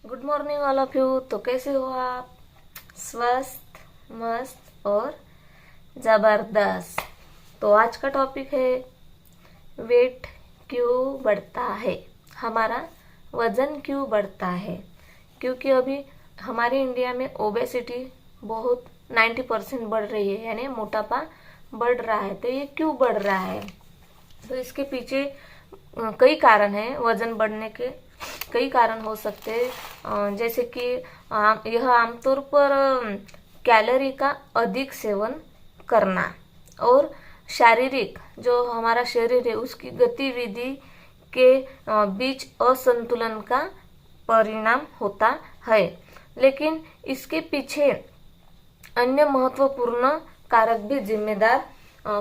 Good morning all of you. तो कैसे हो आप? स्वस्थ, मस्त और जबरदस्त। तो आज का टॉपिक है वेट क्यों बढ़ता है, हमारा वजन क्यों बढ़ता है। क्योंकि अभी हमारे इंडिया में ओबेसिटी बहुत 90% बढ़ रही है, यानी मोटापा बढ़ रहा है। तो ये क्यों बढ़ रहा है? तो इसके पीछे कई कारण हैं। वजन बढ़ने के कई कारण हो सकते हैं, जैसे कि यह आमतौर पर कैलोरी का अधिक सेवन करना और शारीरिक जो हमारा शरीर है उसकी गतिविधि के बीच असंतुलन का परिणाम होता है। लेकिन इसके पीछे अन्य महत्वपूर्ण कारक भी जिम्मेदार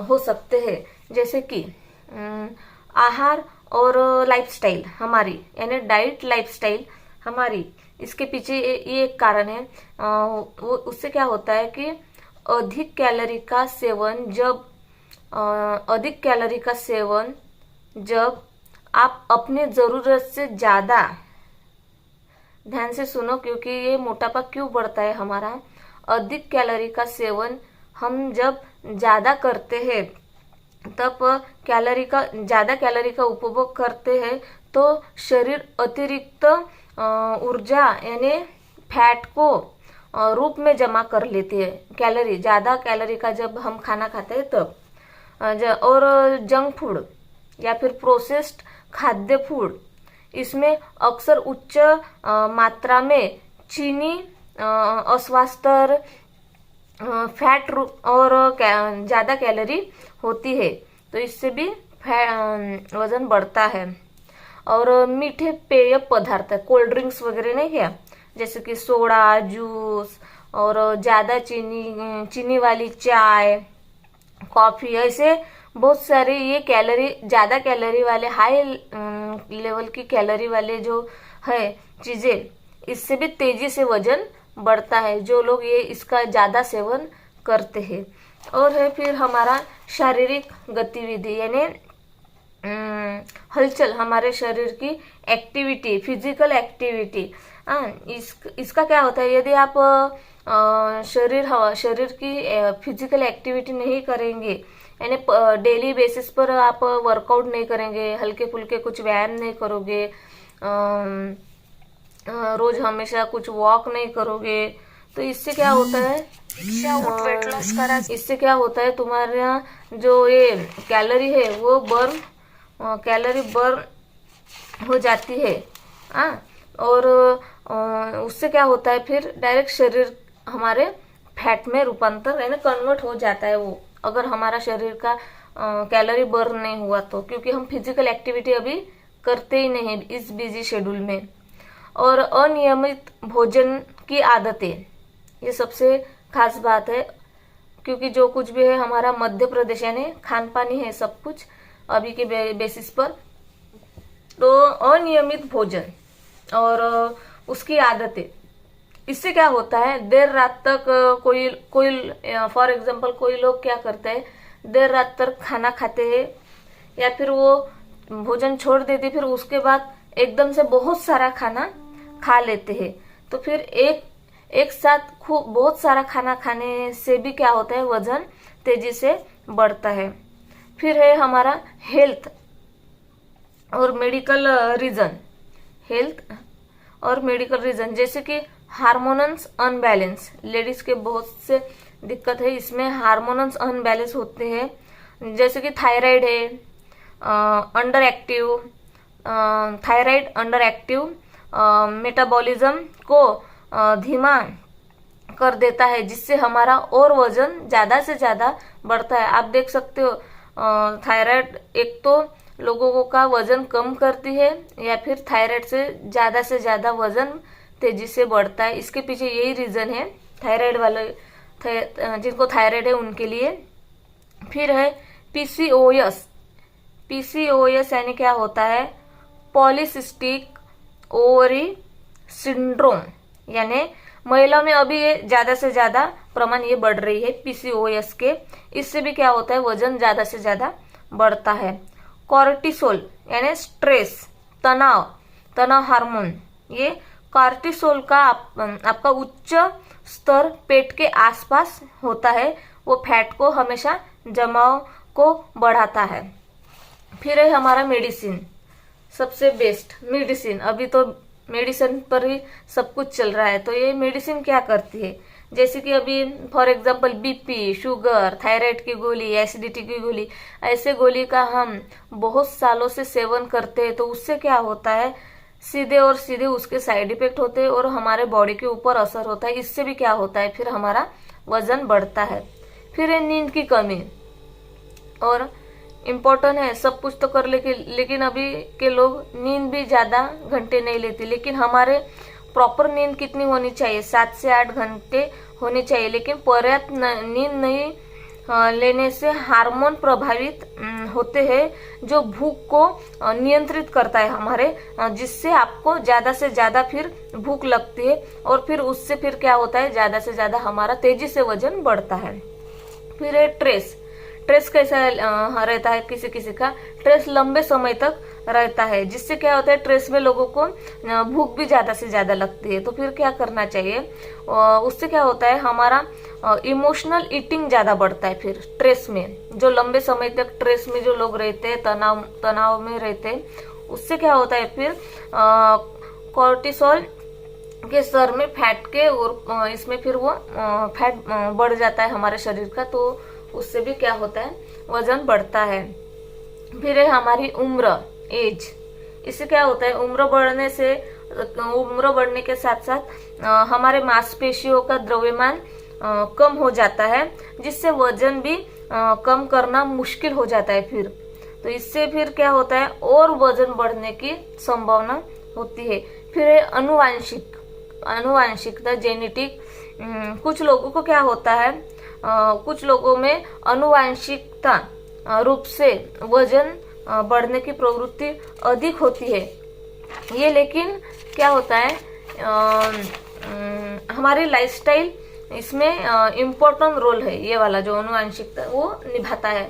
हो सकते हैं, जैसे कि आहार और लाइफस्टाइल हमारी, यानी डाइट लाइफस्टाइल हमारी। इसके पीछे ये एक कारण है। वो उससे क्या होता है कि अधिक कैलोरी का सेवन जब आप अपने ज़रूरत से ज़्यादा, ध्यान से सुनो क्योंकि ये मोटापा क्यों बढ़ता है हमारा। अधिक कैलोरी का सेवन हम जब ज़्यादा करते हैं, तब ज़्यादा कैलोरी का उपभोग करते हैं तो शरीर अतिरिक्त ऊर्जा यानी फैट को रूप में जमा कर लेती है। ज़्यादा कैलोरी का जब हम खाना खाते हैं तब। और जंक फूड या फिर प्रोसेस्ड खाद्य फूड, इसमें अक्सर उच्च मात्रा में चीनी, अस्वास्थ्य, फैट और ज़्यादा कैलोरी होती है। तो इससे भी वजन बढ़ता है। और मीठे पेय पदार्थ, कोल्ड ड्रिंक्स वगैरह नहीं है, जैसे कि सोडा, जूस और ज़्यादा चीनी वाली चाय, कॉफ़ी, ऐसे बहुत सारे ये ज़्यादा कैलोरी वाले, हाई लेवल की कैलोरी वाले जो है चीज़ें, इससे भी तेजी से वजन बढ़ता है जो लोग ये इसका ज़्यादा सेवन करते हैं। और है फिर हमारा शारीरिक गतिविधि, यानी हलचल, हमारे शरीर की एक्टिविटी, फिजिकल एक्टिविटी। इसका क्या होता है, यदि आप शरीर की फिजिकल एक्टिविटी नहीं करेंगे, यानी डेली बेसिस पर आप वर्कआउट नहीं करेंगे, हल्के फुल्के कुछ व्यायाम नहीं करोगे, रोज हमेशा कुछ वॉक नहीं करोगे, तो इससे क्या होता है, इससे क्या होता है, तुम्हारा जो ये कैलोरी है वो कैलोरी बर्न हो जाती है। और उससे क्या होता है, फिर डायरेक्ट शरीर हमारे फैट में रूपांतर यानी कन्वर्ट हो जाता है वो, अगर हमारा शरीर का कैलोरी बर्न नहीं हुआ तो, क्योंकि हम फिजिकल एक्टिविटी अभी करते ही नहीं इस बिजी शेड्यूल में। और अनियमित भोजन की आदतें, ये सबसे खास बात है, क्योंकि जो कुछ भी है हमारा मध्य प्रदेश यानी खान पान ही है सब कुछ अभी के बेसिस पर। तो अनियमित भोजन और उसकी आदतें, इससे क्या होता है, देर रात तक कोई फॉर एग्जांपल कोई लोग क्या करते हैं, देर रात तक खाना खाते हैं या फिर वो भोजन छोड़ देते, फिर उसके बाद एकदम से बहुत सारा खाना खा लेते हैं। तो फिर एक साथ खूब बहुत सारा खाना खाने से भी क्या होता है, वजन तेजी से बढ़ता है। फिर है हमारा हेल्थ और मेडिकल रीजन, जैसे कि हार्मोन्स अनबैलेंस। लेडीज के बहुत से दिक्कत है, इसमें हार्मोन्स अनबैलेंस होते हैं, जैसे कि थायराइड है, थायराइड अंडर एक्टिव मेटाबॉलिज्म को धीमा कर देता है, जिससे हमारा और वजन ज़्यादा से ज़्यादा बढ़ता है। आप देख सकते हो, थायराइड एक तो लोगों का वजन कम करती है, या फिर थायराइड से ज़्यादा वजन तेजी से बढ़ता है। इसके पीछे यही रीज़न है, थायराइड वाले जिनको थायराइड है उनके लिए। फिर है पीसीओएस यानी क्या होता है, पॉलीसिस्टिक ओवरी सिंड्रोम, यानी महिला में अभी ये ज़्यादा से ज़्यादा प्रमाण ये बढ़ रही है पीसीओएस के। इससे भी क्या होता है, वजन ज़्यादा से ज़्यादा बढ़ता है। कॉर्टिसोल यानी स्ट्रेस, तनाव हार्मोन, ये कॉर्टिसोल का आपका उच्च स्तर पेट के आसपास होता है, वो फैट को हमेशा जमाव को बढ़ाता है। फिर है हमारा मेडिसिन, सबसे बेस्ट मेडिसिन। अभी तो मेडिसिन पर ही सब कुछ चल रहा है, तो ये मेडिसिन क्या करती है, जैसे कि अभी for example BP, sugar, thyroid की गोली, एसिडिटी की गोली, ऐसे गोली का हम बहुत सालों से सेवन करते हैं, तो उससे क्या होता है, सीधे और सीधे उसके साइड इफेक्ट होते हैं और हमारे बॉडी के ऊपर असर होता है। इससे भी क्या होता है, फिर हमारा वजन बढ़ता है। फिर है नींद की कमी, और इम्पोर्टेंट है, सब कुछ तो कर लेकिन अभी के लोग नींद भी ज्यादा घंटे नहीं लेते। लेकिन हमारे प्रॉपर नींद कितनी होनी चाहिए, 7 से 8 घंटे होनी चाहिए। लेकिन पर्याप्त नींद नहीं लेने से हार्मोन प्रभावित होते हैं, जो भूख को नियंत्रित करता है हमारे, जिससे आपको ज्यादा से ज्यादा फिर भूख लगती है, और फिर उससे फिर क्या होता है, ज्यादा से ज्यादा हमारा तेजी से वजन बढ़ता है। फिर है स्ट्रेस कैसा रहता है, किसी किसी का स्ट्रेस लंबे समय तक रहता है, जिससे क्या होता है, स्ट्रेस में लोगों को भूख भी ज्यादा से ज्यादा लगती है। तो फिर क्या करना चाहिए, उससे क्या होता है, हमारा इमोशनल ईटिंग ज्यादा बढ़ता है। फिर स्ट्रेस में जो लंबे समय तक स्ट्रेस में जो लोग रहते हैं, तनाव में रहते हैं, उससे क्या होता है, फिर कॉर्टिसोल के स्तर में फैट के, और इसमें फिर वो फैट बढ़ जाता है हमारे शरीर का, तो उससे भी क्या होता है, वजन बढ़ता है। फिर है हमारी उम्र, एज। इससे क्या होता है, उम्र बढ़ने के साथ साथ हमारे मांसपेशियों का द्रव्यमान कम हो जाता है, जिससे वजन भी कम करना मुश्किल हो जाता है। फिर तो इससे फिर क्या होता है, और वजन बढ़ने की संभावना होती है। फिर है अनुवांशिकता, जेनेटिक। कुछ लोगों को क्या होता है, कुछ लोगों में अनुवांशिकता रूप से वजन बढ़ने की प्रवृत्ति अधिक होती है। ये लेकिन क्या होता है, हमारी लाइफस्टाइल इसमें इम्पोर्टेंट रोल है, ये वाला जो अनुवांशिकता वो निभाता है।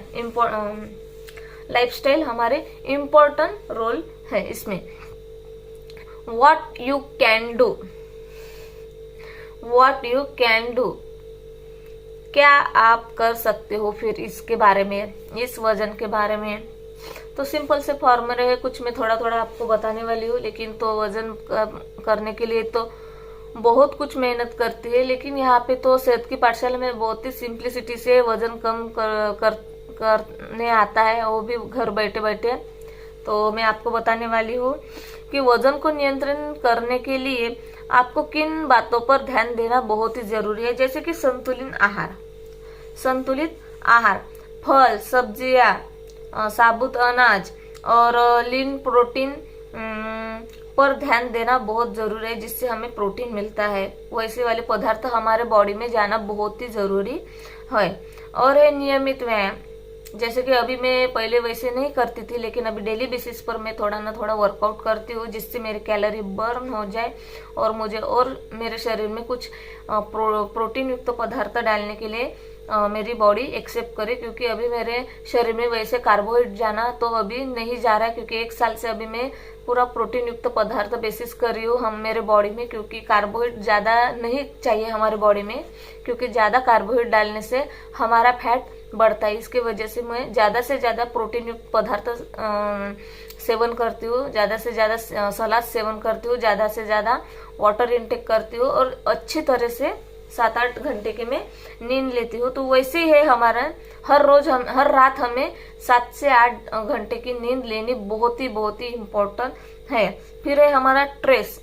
लाइफस्टाइल हमारे इम्पोर्टेंट रोल है इसमें। व्हाट यू कैन डू, क्या आप कर सकते हो फिर इसके बारे में, इस वजन के बारे में। तो सिंपल से फॉर्मूले है, कुछ मैं थोड़ा थोड़ा आपको बताने वाली हूँ, लेकिन तो वजन करने के लिए तो बहुत कुछ मेहनत करती है। लेकिन यहाँ पे तो सेहत की पाठशाला में बहुत ही सिंप्लिसिटी से वजन कम करने आता है, वो भी घर बैठे बैठे। तो मैं आपको बताने वाली हूँ कि वजन को नियंत्रण करने के लिए आपको किन बातों पर ध्यान देना बहुत ही जरूरी है। जैसे कि संतुलित आहार, फल, सब्जियां, साबुत अनाज और लीन प्रोटीन पर ध्यान देना बहुत जरूरी है, जिससे हमें प्रोटीन मिलता है। वैसे वाले पदार्थ हमारे बॉडी में जाना बहुत ही जरूरी है। और है नियमित व्यायाम, जैसे कि अभी मैं पहले वैसे नहीं करती थी, लेकिन अभी डेली बेसिस पर मैं थोड़ा ना थोड़ा वर्कआउट करती हूँ, जिससे मेरी कैलोरी बर्न हो जाए और मुझे और मेरे शरीर में कुछ प्रोटीन युक्त पदार्थ डालने के लिए मेरी बॉडी एक्सेप्ट करे। क्योंकि अभी मेरे शरीर में वैसे कार्बोहाइड्रेट जाना तो अभी नहीं जा रहा है, क्योंकि 1 साल से अभी मैं पूरा प्रोटीन युक्त पदार्थ बेसिस कर रही हूँ हम मेरे बॉडी में। क्योंकि कार्बोहाइड्रेट ज्यादा नहीं चाहिए हमारे बॉडी में, क्योंकि ज्यादा कार्बोहाइड्रेट डालने से हमारा फैट बढ़ता है। इसकी वजह से मैं ज्यादा से ज्यादा प्रोटीन युक्त पदार्थ सेवन करती हूँ, ज्यादा से ज्यादा सलाद सेवन करती हूँ, ज्यादा से ज्यादा वाटर इंटेक करती हूँ, और अच्छी तरह से 7-8 घंटे की मैं नींद लेती हूँ। तो वैसे ही है हमारा, हर रात हमें 7 से 8 घंटे की नींद लेनी बहुत ही इम्पोर्टेंट है। फिर है हमारा स्ट्रेस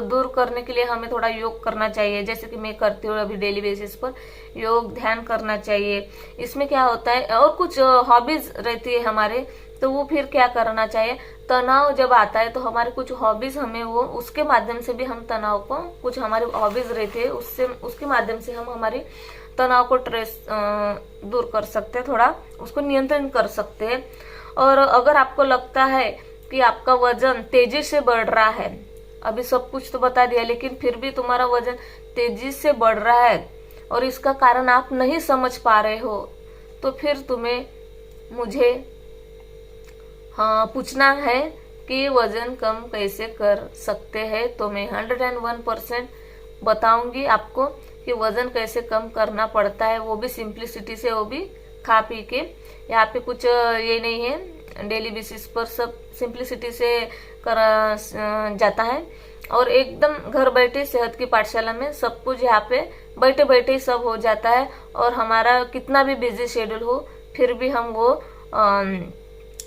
दूर करने के लिए हमें थोड़ा योग करना चाहिए, जैसे कि मैं करती हूँ अभी डेली बेसिस पर। योग ध्यान करना चाहिए। इसमें क्या होता है, और कुछ हॉबीज रहती है हमारे, तो वो फिर क्या करना चाहिए, तनाव जब आता है तो हमारे कुछ हॉबीज हमें वो उसके माध्यम से भी हम तनाव को, कुछ हमारे हॉबीज रहते हैं उसके माध्यम से हम हमारी तनाव को स्ट्रेस दूर कर सकते हैं, थोड़ा उसको नियंत्रण कर सकते हैं। और अगर आपको लगता है कि आपका वजन तेजी से बढ़ रहा है, अभी सब कुछ तो बता दिया, लेकिन फिर भी तुम्हारा वजन तेजी से बढ़ रहा है और इसका कारण आप नहीं समझ पा रहे हो, तो फिर तुम्हें मुझे पूछना है कि वजन कम कैसे कर सकते हैं। तो मैं 101% बताऊंगी आपको कि वजन कैसे कम करना पड़ता है, वो भी सिंप्लिसिटी से, वो भी खा पी के। यहाँ पे कुछ ये नहीं है, डेली बेसिस पर सब सिंप्लिसिटी से करा जाता है। और एकदम घर बैठे सेहत की पाठशाला में सब कुछ यहाँ पे बैठे बैठे ही सब हो जाता है। और हमारा कितना भी बिजी शेड्यूल हो फिर भी हम वो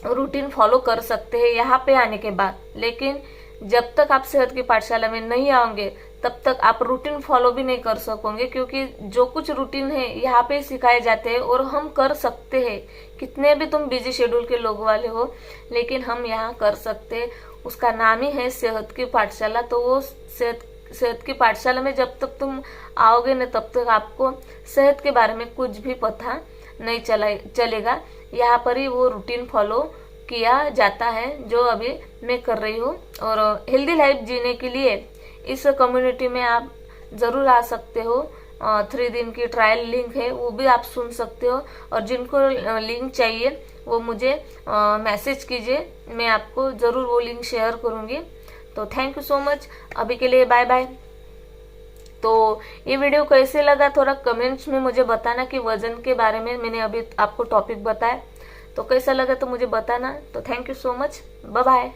रूटीन फॉलो कर सकते हैं यहाँ पे आने के बाद। लेकिन जब तक आप सेहत की पाठशाला में नहीं आओगे तब तक आप रूटीन फॉलो भी नहीं कर सकोगे, क्योंकि जो कुछ रूटीन है यहाँ पे सिखाए जाते हैं और हम कर सकते हैं। कितने भी तुम बिजी शेड्यूल के लोग वाले हो, लेकिन हम यहाँ कर सकते हैं। उसका नाम ही है सेहत की पाठशाला। तो वो सेहत की पाठशाला में जब तक तुम आओगे न तब तक आपको सेहत के बारे में कुछ भी पता नहीं चलेगा। यहाँ पर ही वो रूटीन फॉलो किया जाता है जो अभी मैं कर रही हूँ। और हेल्दी लाइफ जीने के लिए इस कम्युनिटी में आप ज़रूर आ सकते हो। 3 दिन की ट्रायल लिंक है, वो भी आप सुन सकते हो। और जिनको लिंक चाहिए वो मुझे मैसेज कीजिए, मैं आपको ज़रूर वो लिंक शेयर करूँगी। तो थैंक यू सो मच, अभी के लिए बाय बाय। तो ये वीडियो कैसे लगा थोड़ा कमेंट्स में मुझे बताना कि वजन के बारे में मैंने अभी आपको टॉपिक बताया, तो कैसा लगा तो मुझे बताना। तो thank you so much, bye bye.